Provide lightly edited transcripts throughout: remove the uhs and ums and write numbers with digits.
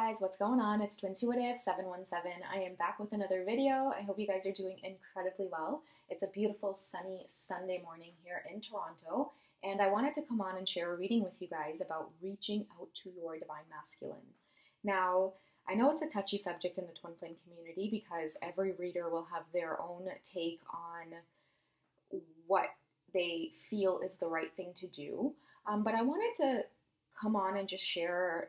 guys, what's going on? It's Twintuitive717. I am back with another video. I hope you guys are doing incredibly well. It's a beautiful sunny Sunday morning here in Toronto, and I wanted to come on and share a reading with you guys about reaching out to your divine masculine. Now, I know it's a touchy subject in the twin flame community because every reader will have their own take on what they feel is the right thing to do, but I wanted to come on and just share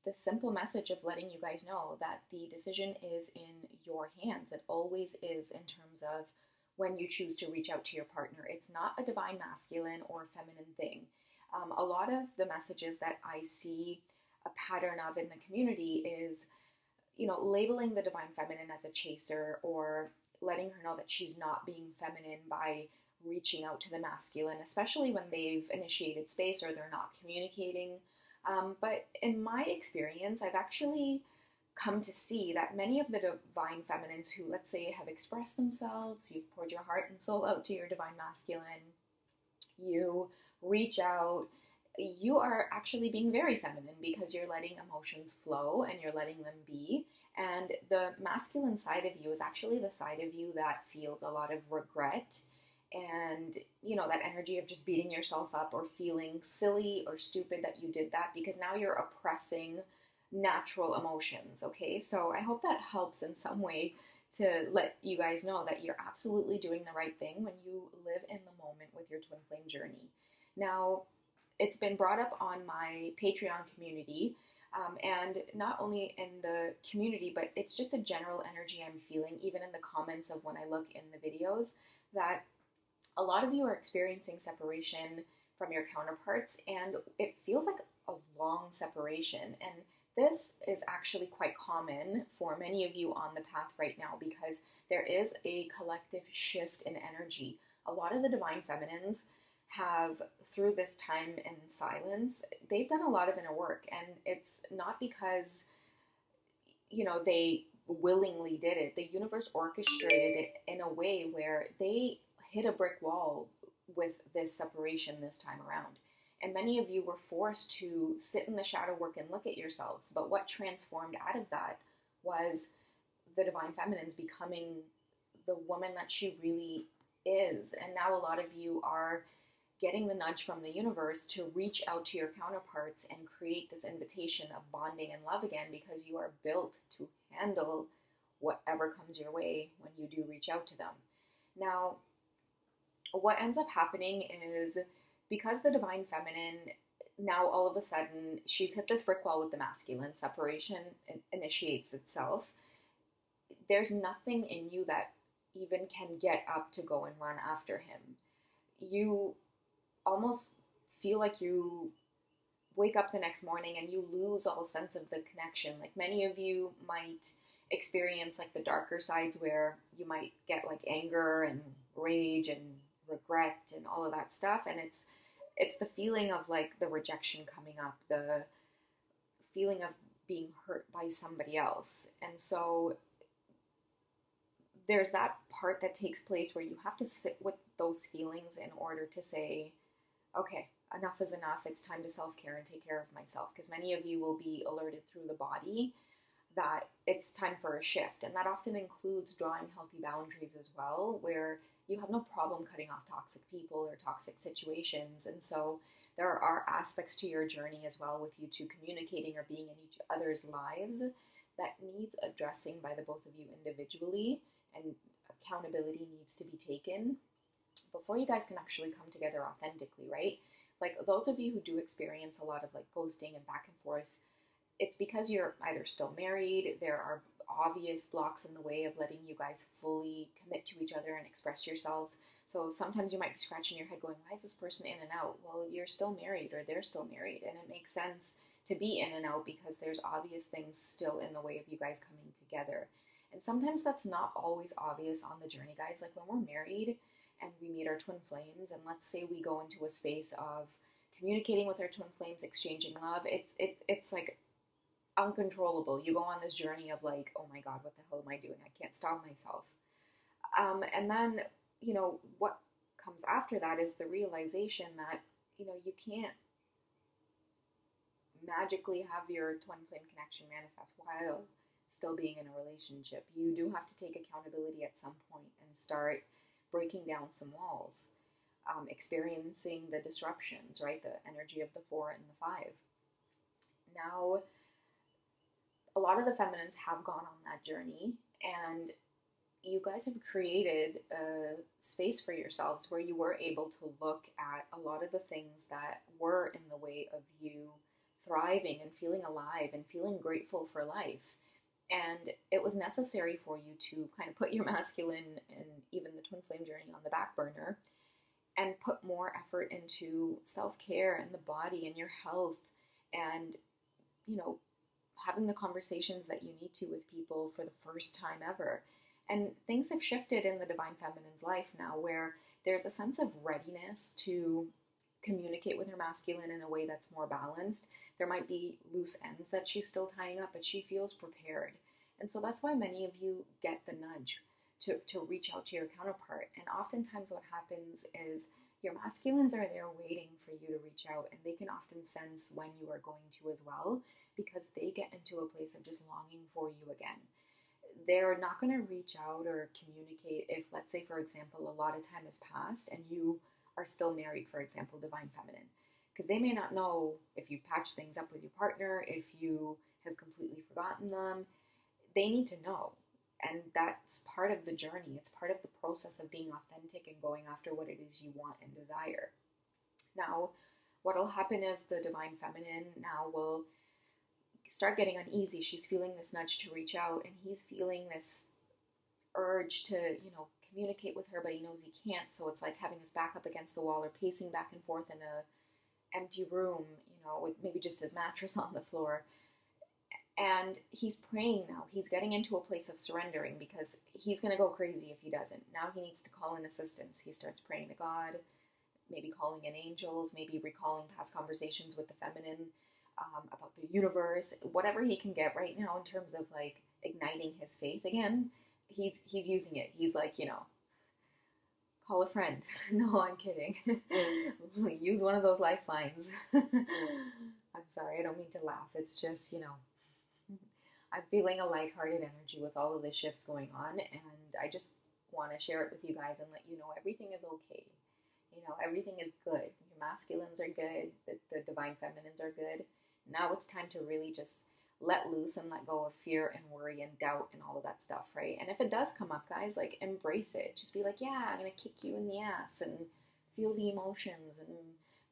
the simple message of letting you guys know that the decision is in your hands. It always is, in terms of when you choose to reach out to your partner. It's not a divine masculine or feminine thing. A lot of the messages that I see a pattern of in the community is, labeling the divine feminine as a chaser, or letting her know that she's not being feminine by reaching out to the masculine, especially when they've initiated space or they're not communicating. But in my experience, I've actually come to see that many of the divine feminines who, let's say, have expressed themselves, you've poured your heart and soul out to your divine masculine, you reach out, you are actually being very feminine because you're letting emotions flow and you're letting them be. And the masculine side of you is actually the side of you that feels a lot of regret and, that energy of just beating yourself up or feeling silly or stupid that you did that, because now you're oppressing natural emotions, okay? So I hope that helps in some way to let you guys know that you're absolutely doing the right thing when you live in the moment with your twin flame journey. Now, it's been brought up on my Patreon community, and not only in the community, but it's just a general energy I'm feeling, even in the comments of when I look in the videos, that a lot of you are experiencing separation from your counterparts, and it feels like a long separation. And this is actually quite common for many of you on the path right now, because there is a collective shift in energy. A lot of the divine feminines have, through this time in silence, they've done a lot of inner work, and it's not because, they willingly did it. The universe orchestrated it in a way where they hit a brick wall with this separation this time around. And many of you were forced to sit in the shadow work and look at yourselves. But what transformed out of that was the divine feminines becoming the woman that she really is. And now a lot of you are getting the nudge from the universe to reach out to your counterparts and create this invitation of bonding and love again, because you are built to handle whatever comes your way when you do reach out to them. Now, what ends up happening is, because the divine feminine, now all of a sudden, she's hit this brick wall with the masculine, separation initiates itself. There's nothing in you that even can get up to go and run after him. You almost feel like you wake up the next morning and you lose all sense of the connection. Like, many of you might experience like the darker sides where you might get like anger and rage and regret and all of that stuff, and it's the feeling of like the rejection coming up, the feeling of being hurt by somebody else. And so there's that part that takes place where you have to sit with those feelings in order to say, okay, enough is enough. It's time to self-care and take care of myself. Because many of you will be alerted through the body that it's time for a shift. And that often includes drawing healthy boundaries as well, where you have no problem cutting off toxic people or toxic situations. And so there are aspects to your journey as well, with you two communicating or being in each other's lives, that needs addressing by the both of you individually, and accountability needs to be taken before you guys can actually come together authentically, right? Like, those of you who do experience a lot of like ghosting and back and forth, it's because you're either still married, there are obvious blocks in the way of letting you guys fully commit to each other and express yourselves. So sometimes you might be scratching your head going, why is this person in and out? Well, you're still married, or they're still married, and it makes sense to be in and out because there's obvious things still in the way of you guys coming together. And sometimes that's not always obvious on the journey, guys. Like, when we're married and we meet our twin flames, and let's say we go into a space of communicating with our twin flames, exchanging love, it's like uncontrollable. You go on this journey of like, oh my God, what the hell am I doing? I can't stop myself. And then, what comes after that is the realization that, you can't magically have your twin flame connection manifest while still being in a relationship. You do have to take accountability at some point and start breaking down some walls, experiencing the disruptions, right? The energy of the 4 and the 5. Now, a lot of the feminines have gone on that journey, and you guys have created a space for yourselves where you were able to look at a lot of the things that were in the way of you thriving and feeling alive and feeling grateful for life. And it was necessary for you to kind of put your masculine and even the twin flame journey on the back burner and put more effort into self-care and the body and your health and, you know, having the conversations that you need to with people for the first time ever. And things have shifted in the Divine Feminine's life now where there's a sense of readiness to communicate with her masculine in a way that's more balanced. There might be loose ends that she's still tying up, but she feels prepared. And so that's why many of you get the nudge to reach out to your counterpart. And oftentimes what happens is your masculines are there waiting for you to reach out, and they can often sense when you are going to as well, because they get into a place of just longing for you again. They're not going to reach out or communicate if, let's say, for example, a lot of time has passed and you are still married, for example, Divine Feminine, because they may not know if you've patched things up with your partner, if you have completely forgotten them. They need to know. And that's part of the journey. It's part of the process of being authentic and going after what it is you want and desire. Now, what will happen is the Divine Feminine now will start getting uneasy. She's feeling this nudge to reach out, and he's feeling this urge to, you know, communicate with her, but he knows he can't. So it's like having his back up against the wall or pacing back and forth in a empty room, you know, with maybe just his mattress on the floor. And he's praying now. He's getting into a place of surrendering because he's going to go crazy if he doesn't. Now he needs to call in assistance. He starts praying to God, maybe calling in angels, maybe recalling past conversations with the feminine about the universe, whatever he can get right now in terms of like igniting his faith again. He's using it. He's like, you know, call a friend. No, I'm kidding. Use one of those lifelines. I'm sorry, I don't mean to laugh. It's just, you know, I'm feeling a lighthearted energy with all of the shifts going on, and I just want to share it with you guys and let you know everything is okay. You know, everything is good. Your masculines are good. The Divine Feminines are good. Now it's time to really just let loose and let go of fear and worry and doubt and all of that stuff, right? And if it does come up, guys, like, embrace it. Just be like, yeah, I'm going to kick you in the ass and feel the emotions and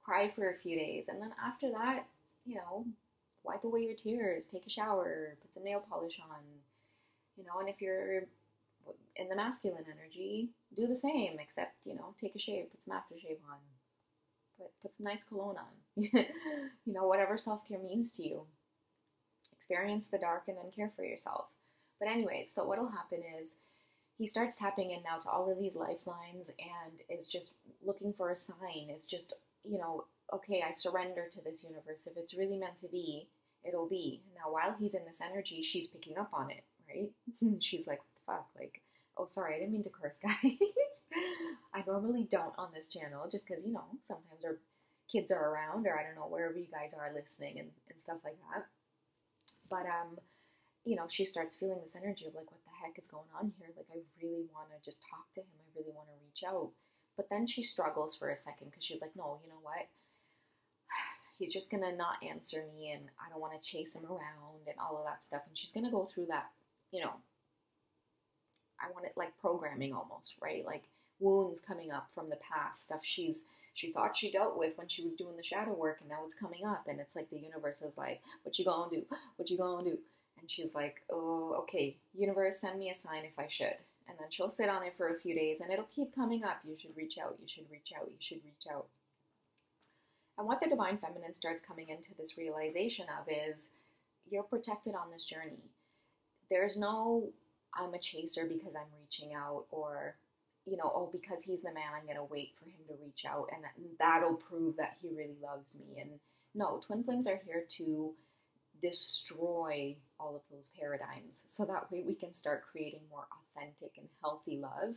cry for a few days. And then after that, you know, wipe away your tears, take a shower, put some nail polish on, you know, and if you're in the masculine energy, do the same, except, you know, take a shave, put some aftershave on, put some nice cologne on, you know, whatever self-care means to you. Experience the dark and then care for yourself. But anyway, so what'll happen is he starts tapping in now to all of these lifelines and is just looking for a sign. It's just, you know, okay, I surrender to this universe. If it's really meant to be, it'll be. Now, while he's in this energy, she's picking up on it, right? She's like, what the fuck? Like, oh, sorry, I didn't mean to curse, guys. I normally don't on this channel just because, you know, sometimes our kids are around, or I don't know, wherever you guys are listening and stuff like that. But, you know, she starts feeling this energy of like, what the heck is going on here? Like, I really want to just talk to him. I really want to reach out. But then she struggles for a second because she's like, no, you know what? He's just going to not answer me, and I don't want to chase him around and all of that stuff. And she's going to go through that, you know, I want it like programming almost, right? Like wounds coming up from the past, stuff she thought she dealt with when she was doing the shadow work, and now it's coming up, and it's like the universe is like, what you gonna do? What you gonna do? And she's like, oh, okay, universe, send me a sign if I should. And then she'll sit on it for a few days, and it'll keep coming up. You should reach out. You should reach out. You should reach out. And what the Divine Feminine starts coming into this realization of is you're protected on this journey. There's no, I'm a chaser because I'm reaching out, or, you know, oh, because he's the man, I'm going to wait for him to reach out, and that'll prove that he really loves me. And no, twin flames are here to destroy all of those paradigms so that way we can start creating more authentic and healthy love.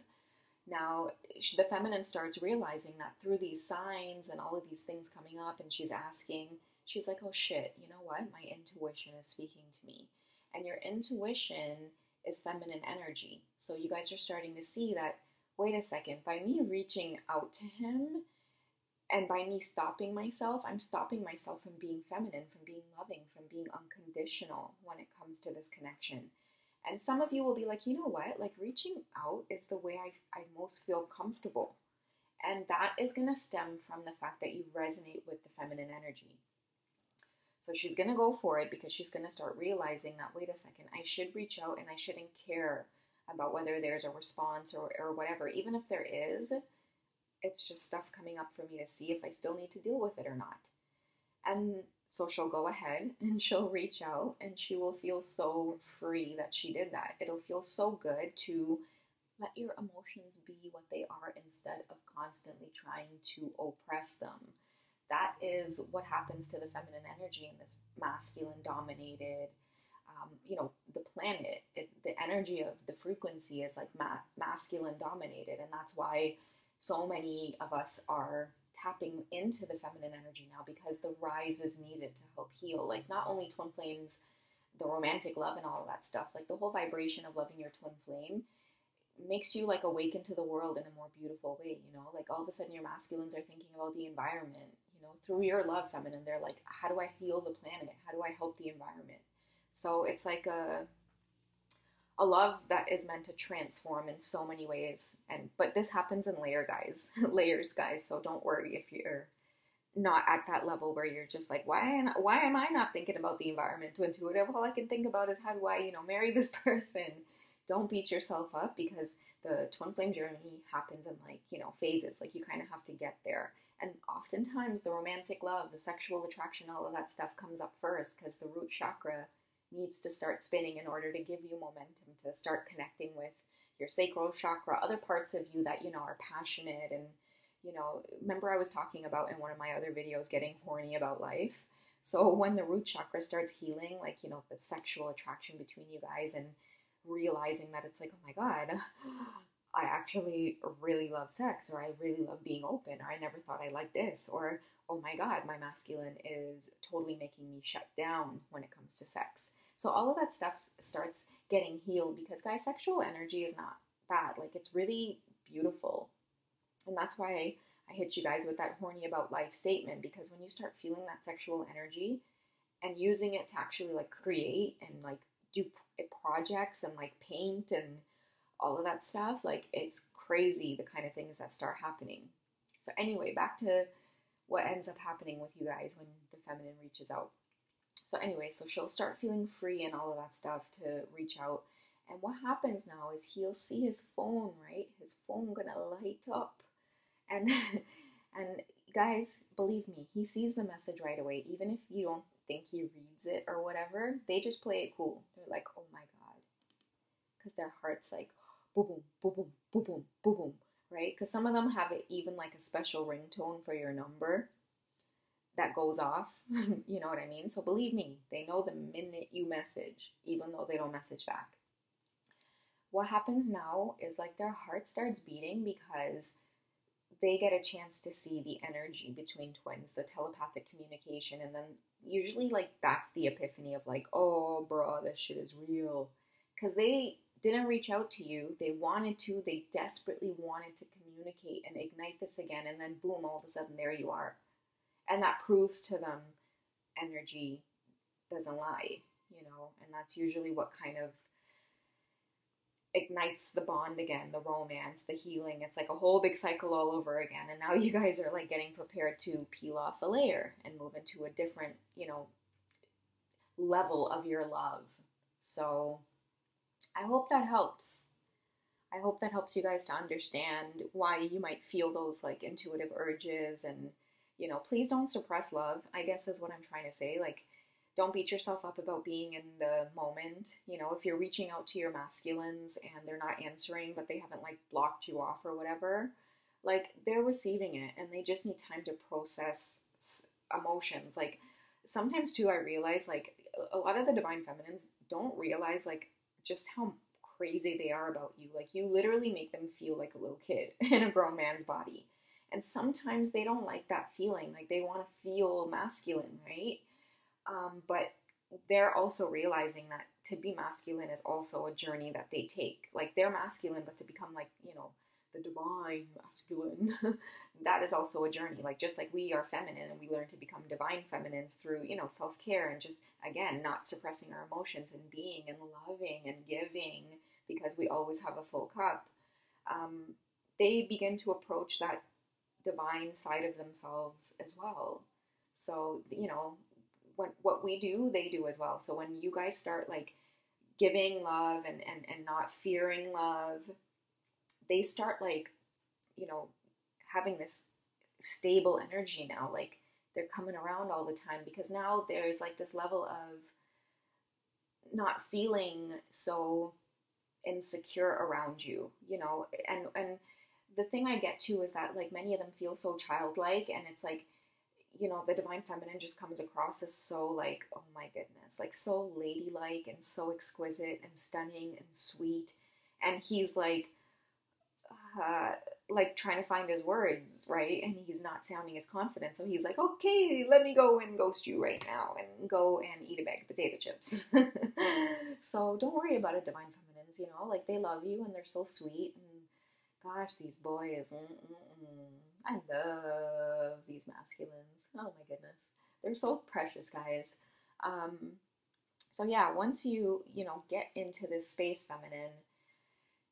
Now, the feminine starts realizing that through these signs and all of these things coming up, and she's asking, she's like, oh shit, you know what? My intuition is speaking to me. And your intuition is feminine energy. So you guys are starting to see that, wait a second, by me reaching out to him and by me stopping myself, I'm stopping myself from being feminine, from being loving, from being unconditional when it comes to this connection. And some of you will be like, you know what? Like, reaching out is the way I most feel comfortable. And that is going to stem from the fact that you resonate with the feminine energy. So she's going to go for it because she's going to start realizing that, wait a second, I should reach out and I shouldn't care about whether there's a response or whatever. Even if there is, it's just stuff coming up for me to see if I still need to deal with it or not. And so she'll go ahead and she'll reach out and she will feel so free that she did that. It'll feel so good to let your emotions be what they are instead of constantly trying to oppress them. That is what happens to the feminine energy in this masculine dominated, the planet. The energy of the frequency is like masculine dominated. And that's why so many of us are tapping into the feminine energy now, because the rise is needed to help heal. Like, not only twin flames, the romantic love and all of that stuff, like the whole vibration of loving your twin flame makes you like awaken to the world in a more beautiful way, like all of a sudden your masculines are thinking about the environment, through your love feminine. They're like, how do I heal the planet? How do I help the environment? So it's like a love that is meant to transform in so many ways. But this happens in layers, guys. So don't worry if you're not at that level where you're just like, why am I not thinking about the environment to intuitive? All I can think about is how do I, marry this person? Don't beat yourself up, because the twin flame journey happens in phases. Like, you kind of have to get there. And oftentimes the romantic love, the sexual attraction, all of that stuff comes up first, because the root chakra needs to start spinning in order to give you momentum to start connecting with your sacral chakra, other parts of you that, are passionate. And, remember I was talking about in one of my other videos, getting horny about life. So when the root chakra starts healing, like, the sexual attraction between you guys, and realizing that it's like, oh my God, I actually really love sex, or I really love being open, or I never thought I liked this, or oh my God, my masculine is totally making me shut down when it comes to sex. So all of that stuff starts getting healed, because guys, sexual energy is not bad. Like, it's really beautiful. And that's why I hit you guys with that horny about life statement, because when you start feeling that sexual energy and using it to actually like create and like do projects and like paint and all of that stuff, like, it's crazy the kind of things that start happening. So anyway, back to what ends up happening with you guys when the feminine reaches out. So anyway, so she'll start feeling free and all of that stuff to reach out. And what happens now is he'll see his phone, right? His phone gonna light up. And and guys, believe me, he sees the message right away. Even if you don't think he reads it or whatever, they just play it cool. They're like, oh my God. Because their heart's like, boom, boom, boom, boom, boom, boom, boom, boom, right? Because some of them have it even like a special ringtone for your number that goes off. You know what I mean? So believe me, they know the minute you message, even though they don't message back. What happens now is like their heart starts beating because they get a chance to see the energy between twins, the telepathic communication. And then usually like that's the epiphany of like, oh, bro, this shit is real. Because they didn't reach out to you. They wanted to. They desperately wanted to communicate and ignite this again. And then boom, all of a sudden there you are. And that proves to them energy doesn't lie, and that's usually what kind of ignites the bond again, the romance, the healing. It's like a whole big cycle all over again. And now you guys are like getting prepared to peel off a layer and move into a different, level of your love. So I hope that helps. I hope that helps you guys to understand why you might feel those like intuitive urges. And, please don't suppress love, I guess is what I'm trying to say. Like, don't beat yourself up about being in the moment. If you're reaching out to your masculines and they're not answering, but they haven't like blocked you off or whatever, like, they're receiving it and they just need time to process emotions. Like, sometimes too, I realize like a lot of the divine feminines don't realize like just how crazy they are about you. Like, you literally make them feel like a little kid in a grown man's body. And sometimes they don't like that feeling. Like they want to feel masculine, right? But they're also realizing that to be masculine is also a journey that they take. Like they're masculine, but to become like, you know, the divine masculine, that is also a journey. Like just like we are feminine and we learn to become divine feminines through, you know, self-care and just, again, not suppressing our emotions and being and loving and giving because we always have a full cup. They begin to approach that divine side of themselves as well. So, you know, what we do, they do as well. So when you guys start like giving love and not fearing love, they start like, you know, having this stable energy now. Like they're coming around all the time because now there's like this level of not feeling so insecure around you, you know, and the thing I get to is that like many of them feel so childlike, and it's like, you know, the divine feminine just comes across as so like, oh my goodness, like so ladylike and so exquisite and stunning and sweet. And he's like trying to find his words, right? And he's not sounding as confident. So he's like, okay, let me go and ghost you right now and go and eat a bag of potato chips. So don't worry about it, divine feminines, you know, like they love you and they're so sweet. And gosh, these boys, I love these masculines. Oh my goodness. They're so precious, guys. So yeah, once you know, get into this space, feminine,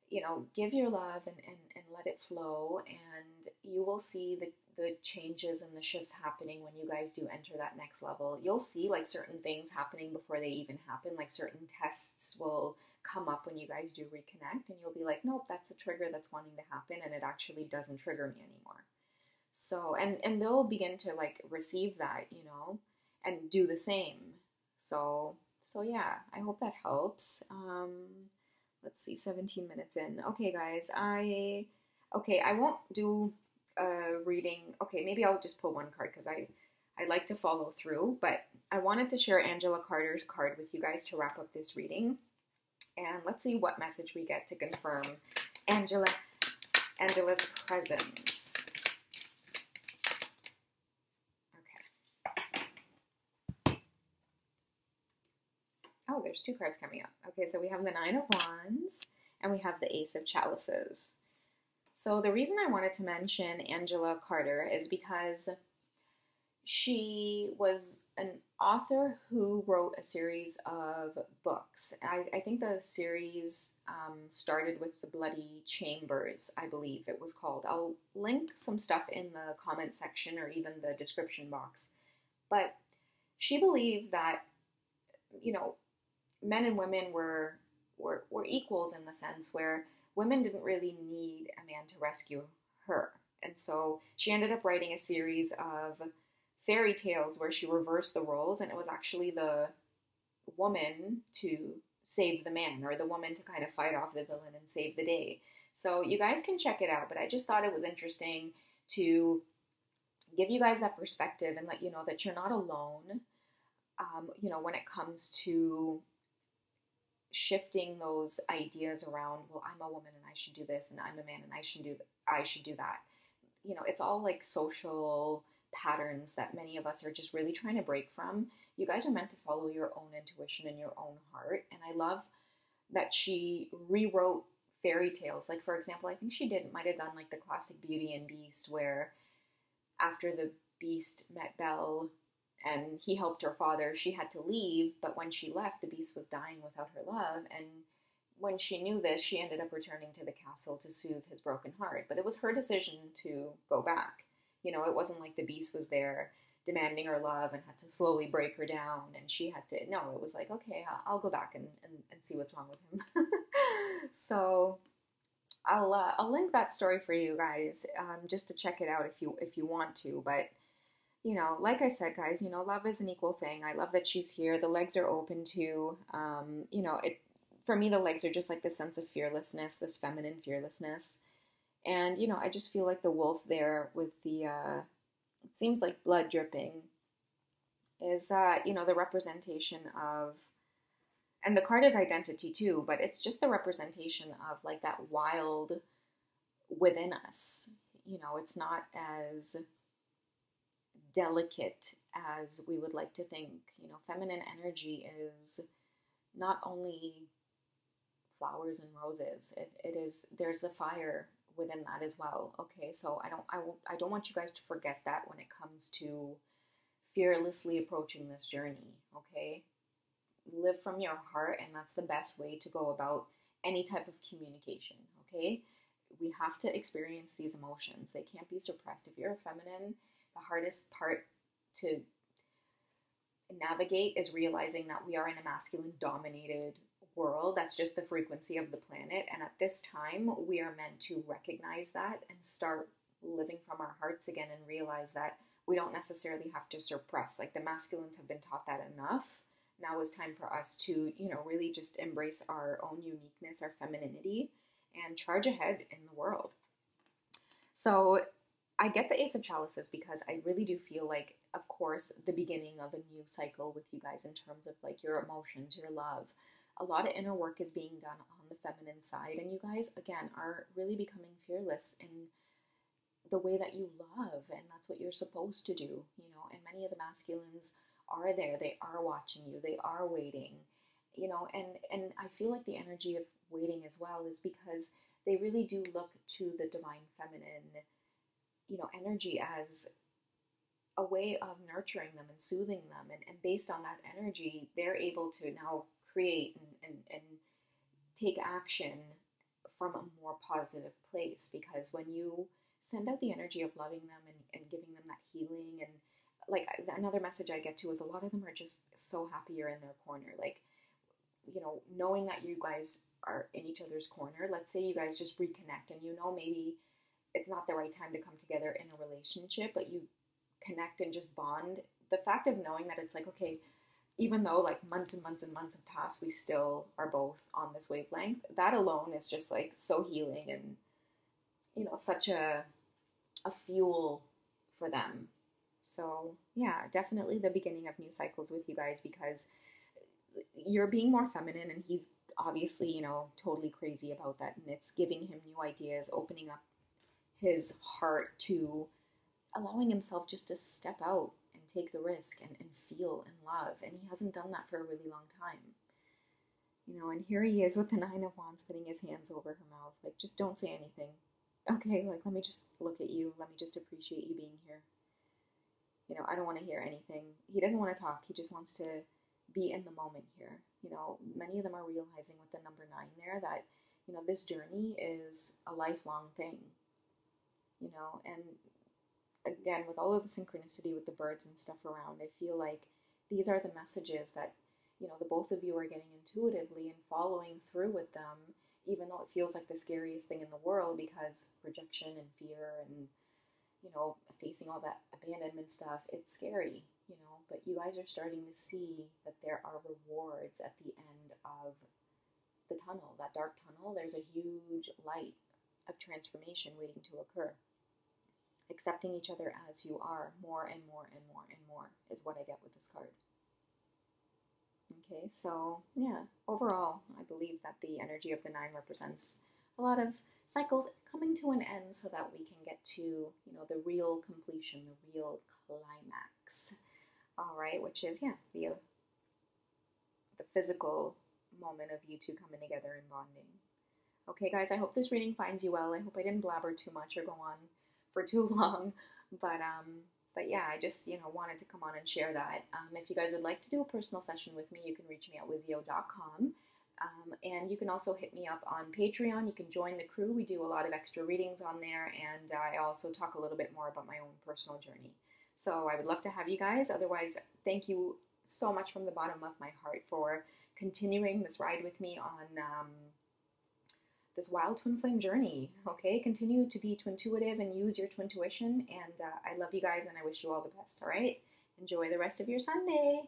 you know, give your love and let it flow, and you will see the changes and the shifts happening when you guys do enter that next level. You'll see like certain things happening before they even happen, like certain tests will come up when you guys do reconnect, and you'll be like, nope, that's a trigger that's wanting to happen, and it actually doesn't trigger me anymore. So, and they'll begin to like receive that, you know, and do the same. So yeah, I hope that helps. Let's see, 17 minutes in. Okay, guys, I won't do a reading. Okay, maybe I'll just pull one card because I like to follow through, but I wanted to share Angela Carter's card with you guys to wrap up this reading. And let's see what message we get to confirm Angela's presence. Oh, there's two cards coming up. Okay, so we have the Nine of Wands and we have the Ace of Chalices. So the reason I wanted to mention Angela Carter is because she was an author who wrote a series of books. I think the series started with The Bloody Chambers, I believe it was called. I'll link some stuff in the comment section or even the description box. But she believed that, you know, men and women were equals in the sense where women didn't really need a man to rescue her. And so she ended up writing a series of fairy tales where she reversed the roles, and it was actually the woman to save the man, or the woman to kind of fight off the villain and save the day. So you guys can check it out, but I just thought it was interesting to give you guys that perspective and let you know that you're not alone, you know, when it comes to shifting those ideas around, well, I'm a woman and I should do this, and I'm a man and I should do that. You know, it's all like social patterns that many of us are just really trying to break from. You guys are meant to follow your own intuition and your own heart. And I love that she rewrote fairy tales. Like, for example, I think she might have done like the classic Beauty and Beast, where after the Beast met Belle and he helped her father, she had to leave. But when she left, the Beast was dying without her love. And when she knew this, she ended up returning to the castle to soothe his broken heart. But it was her decision to go back. You know, it wasn't like the Beast was there demanding her love and had to slowly break her down, and she had to, no, it was like, okay, I'll go back and see what's wrong with him. So I'll link that story for you guys, just to check it out if you want to. But, you know, like I said, guys, you know, love is an equal thing. I love that she's here. The legs are open too. You know, for me, the legs are just like this sense of fearlessness, this feminine fearlessness. And, you know, I just feel like the wolf there with the, it seems like blood dripping, is, you know, the representation of, and the card is identity too, but it's just the representation of like that wild within us, you know, it's not as delicate as we would like to think. You know, feminine energy is not only flowers and roses. It is, there's the fire within that as well. Okay, so I don't want you guys to forget that when it comes to fearlessly approaching this journey. Okay, live from your heart, and that's the best way to go about any type of communication. Okay, we have to experience these emotions. They can't be suppressed. If you're a feminine, the hardest part to navigate is realizing that we are in a masculine dominated world. That's just the frequency of the planet. And at this time, we are meant to recognize that and start living from our hearts again, and realize that we don't necessarily have to suppress. Like, the masculines have been taught that enough. Now is time for us to, you know, really just embrace our own uniqueness, our femininity, and charge ahead in the world. So I get the Ace of Chalices because I really do feel like, of course, the beginning of a new cycle with you guys in terms of like your emotions, your love. A lot of inner work is being done on the feminine side, and you guys, again, are really becoming fearless in the way that you love, and that's what you're supposed to do, you know. And many of the masculines are there. They are watching you. They are waiting, you know, and I feel like the energy of waiting as well is because they really do look to the divine feminine, you know, energy as a way of nurturing them and soothing them. And based on that energy, they're able to now create and take action from a more positive place. Because when you send out the energy of loving them and giving them that healing, and like, another message I get to is a lot of them are just so happy you're in their corner. Like, you know, knowing that you guys are in each other's corner. Let's say you guys just reconnect, and you know, maybe it's not the right time to come together in a relationship, but you connect and just bond. The fact of knowing that it's like, okay, even though like months and months and months have passed, we still are both on this wavelength. That alone is just like so healing, and, you know, such a fuel for them. So yeah, definitely the beginning of new cycles with you guys, because you're being more feminine, and he's obviously, you know, totally crazy about that. And it's giving him new ideas, opening up his heart to allowing himself just to step out and take the risk and feel and love. And he hasn't done that for a really long time. You know, and here he is with the Nine of Wands, putting his hands over her mouth. Like, just don't say anything. Okay, like, let me just look at you. Let me just appreciate you being here. You know, I don't want to hear anything. He doesn't want to talk. He just wants to be in the moment here. You know, many of them are realizing with the number 9 there that, you know, this journey is a lifelong thing. You know, and again, with all of the synchronicity with the birds and stuff around, I feel like these are the messages that, you know, the both of you are getting intuitively and following through with them, even though it feels like the scariest thing in the world, because rejection and fear and, you know, facing all that abandonment stuff, it's scary, you know, but you guys are starting to see that there are rewards at the end of the tunnel, that dark tunnel. There's a huge light of transformation waiting to occur. Accepting each other as you are, more and more and more and more, is what I get with this card. Okay, so yeah, overall, I believe that the energy of the 9 represents a lot of cycles coming to an end, so that we can get to, you know, the real completion, the real climax. All right, which is, yeah, the physical moment of you two coming together and bonding. Okay, guys, I hope this reading finds you well. I hope I didn't blabber too much or go on for too long, but yeah, I just, you know, wanted to come on and share that. If you guys would like to do a personal session with me, you can reach me at wizio.com, and you can also hit me up on Patreon. You can join the crew. We do a lot of extra readings on there, and I also talk a little bit more about my own personal journey. So I would love to have you guys. Otherwise, thank you so much from the bottom of my heart for continuing this ride with me on this wild twin flame journey. Okay, continue to be twintuitive and use your twintuition, and I love you guys, and I wish you all the best. All right, enjoy the rest of your Sunday.